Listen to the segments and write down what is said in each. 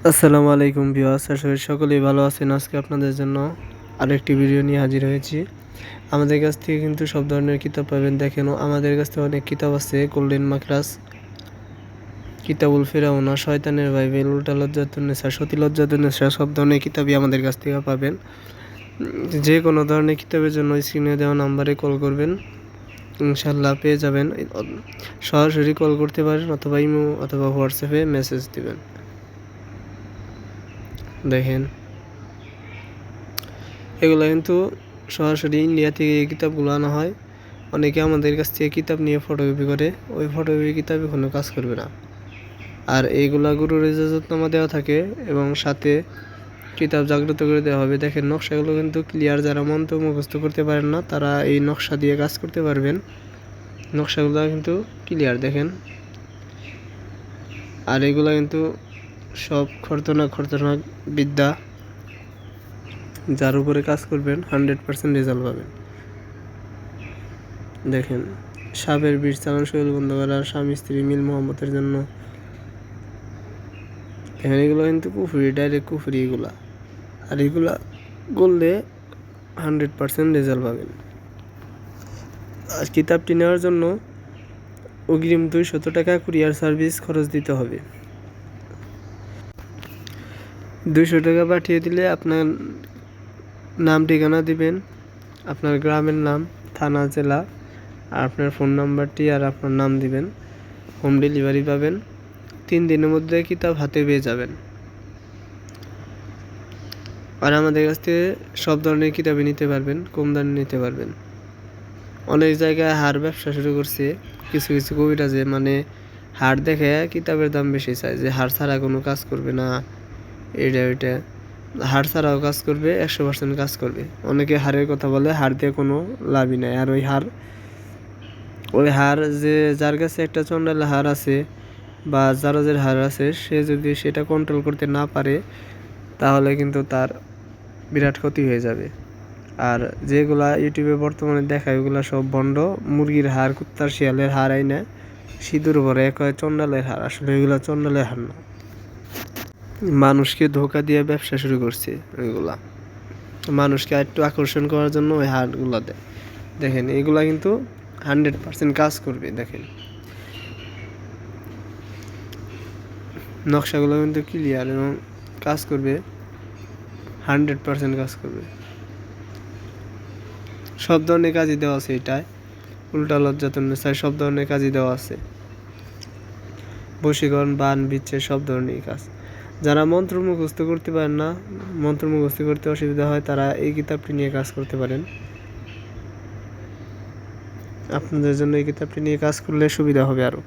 আসসালামু আলাইকুম ভিউয়ার্স, আশা করি সকলেই ভালো আছেন। আজকে আপনাদের জন্য আরেকটি ভিডিও নিয়ে হাজির হয়েছি। আমাদের কাছ থেকে কিন্তু সব ধরনের কিতাব পাবেন। দেখেন, আমাদের কাছ থেকে অনেক কিতাব আছে। গোল্ডেন মাকরাস, কিতাবুল ফেরাউনা, শয়তানের বাইবেল, উল্টা লজ্জাতুন্নেসা, সতী লজ্জাতুন্নেসা, সব ধরনের কিতাবই আমাদের কাছ থেকে পাবেন। যে কোনো ধরনের কিতাবের জন্য স্ক্রিনে দেওয়া নাম্বারে কল করবেন, ইনশাল্লাহ পেয়ে যাবেন। সরাসরি কল করতে পারেন অথবা ইমো অথবা হোয়াটসঅ্যাপে মেসেজ দিবেন। দেখেন, এগুলো কিন্তু সরাসরি ইন্ডিয়া থেকে এই কিতাবগুলো আনা হয়। অনেকে আমাদের কাছ থেকে কিতাব নিয়ে ফটোকপি করে, ওই ফটোকপি কিতাবে কোনো কাজ করবে না। আর এইগুলা গুরুর ইজাজতনামা দেওয়া থাকে এবং সাথে কিতাব জাগ্রত করে দেওয়া হবে। দেখেন, নকশাগুলো কিন্তু ক্লিয়ার। যারা মন্ত্র মুখস্থ করতে পারেন না তারা এই নকশা দিয়ে কাজ করতে পারবেন। নকশাগুলো কিন্তু ক্লিয়ার, দেখেন। আর এগুলো কিন্তু সব খতরনাক বিদ্যা, যার উপরে কাজ করবেন 100% রেজাল্ট পাবেন। দেখেন, সাপের বিষ চালান শৈল বন্ধ করা, স্বামী স্ত্রী মিল মোহাম্মতের জন্য। এখানে এগুলো কিন্তু কুফরি, ডাইরেক্ট কুফরি এগুলা। আর এগুলা করলে 100% রেজাল্ট পাবেন। আর কিতাবটি নেওয়ার জন্য অগ্রিম 200 টাকা কুরিয়ার সার্ভিস খরচ দিতে হবে। 200 টাকা পাঠিয়ে দিলে আপনার নাম ঠিকানা দিবেন, আপনার গ্রামের নাম, থানা, জেলা, আর আপনার ফোন নাম্বারটি আর আপনার নাম দিবেন। হোম ডেলিভারি পাবেন। 3 দিনের মধ্যে কিতাব হাতে পেয়ে যাবেন। আর আমাদের কাছ থেকে সব ধরনের কিতাবই নিতে পারবেন, কম দামে নিতে পারবেন। অনেক জায়গায় হার ব্যবসা শুরু করছে কিছু কিছু কবিরাজে, মানে হার দেখে কিতাবের দাম বেশি চায়, যে হার ছাড়া কোনো কাজ করবে না, এটা ওইটা। হার ছাড়াও কাজ করবে, 100% কাজ করবে। অনেকে হারের কথা বলে, হার দিয়ে কোনো লাভই নাই। আর ওই হার যে যার কাছে একটা চন্ডালের হার আছে বা জারজের হার আছে, সে যদি সেটা কন্ট্রোল করতে না পারে তাহলে কিন্তু তার বিরাট ক্ষতি হয়ে যাবে। আর যেগুলা ইউটিউবে বর্তমানে দেখায় ওগুলা সব ভণ্ড। মুরগির হার, কুত্তার শিয়ালের হার আইনা সিঁদুর ভরে এক হয় চন্ডালের হার। আসলে এগুলা চন্ডালের হার না, মানুষকে ধোকা দিয়ে ব্যবসা শুরু করছে ওইগুলা। মানুষকে একটু আকর্ষণ করার জন্য ওই হারগুলা দেয়। দেখেন, এগুলা কিন্তু 100% কাজ করবে। দেখেন, নকশাগুলো কিন্তু ক্লিয়ার এবং কাজ করবে, 100% কাজ করবে। সব ধরনের কাজই দেওয়া আছে এটায়। উল্টা লজ্জাতুন্নেসায় সব ধরনের কাজই দেওয়া আছে। বশীকরণ, বান, বিচ্ছেদ, সব ধরনের কাজ। যারা মন্ত্র মুখস্থ করতে পারেন না, মন্ত্র মুখস্থ করতে অসুবিধা হয়, তারা এই কিতাবটি নিয়ে কাজ করতে পারেন। আপনাদের জন্য এই কিতাবটি নিয়ে কাজ করলে সুবিধা হবে আরও।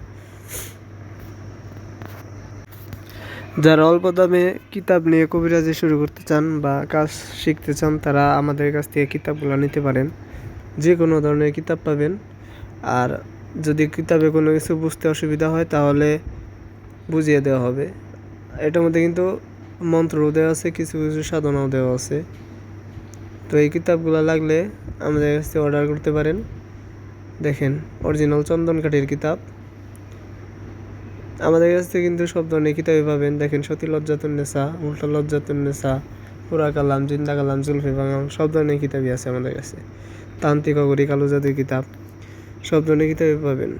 যারা অল্প দামে কিতাব নিয়ে কবিরাজি শুরু করতে চান বা কাজ শিখতে চান, তারা আমাদের কাছ থেকে কিতাবগুলো নিতে পারেন। যে কোনো ধরনের কিতাব পাবেন। আর যদি কিতাবে কোনো কিছু বুঝতে অসুবিধা হয় তাহলে বুঝিয়ে দেওয়া হবে। এটার মধ্যে কিন্তু মন্ত্রও দেওয়া আছে, কিছু কিছু সাধনাও দেওয়া আছে। তো এই কিতাবগুলো লাগলে আমাদের কাছ থেকে অর্ডার করতে পারেন। দেখেন, অরিজিনাল চন্দন কাঠির কিতাব। আমাদের কাছ থেকে কিন্তু সব ধরনের কিতাবই পাবেন। দেখেন, সতী লজ্জাতুন্নেসা, উল্টা লজ্জাতুন্নেসা, পুরা কালাম, জিন্দা কালাম, জুলফি বাঙাম, সব ধরনের কিতাবই আছে আমাদের কাছে। তান্ত্রিক, অগরি, কালো জাদুর কিতাব, সব ধরনের কিতাবই পাবেন।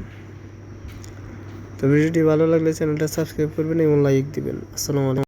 তো ভিডিওটি ভালো লাগলে চ্যানেলটা সাবস্ক্রাইব করবেন এবং লাইক দিবেন। আসসালামু আলাইকুম।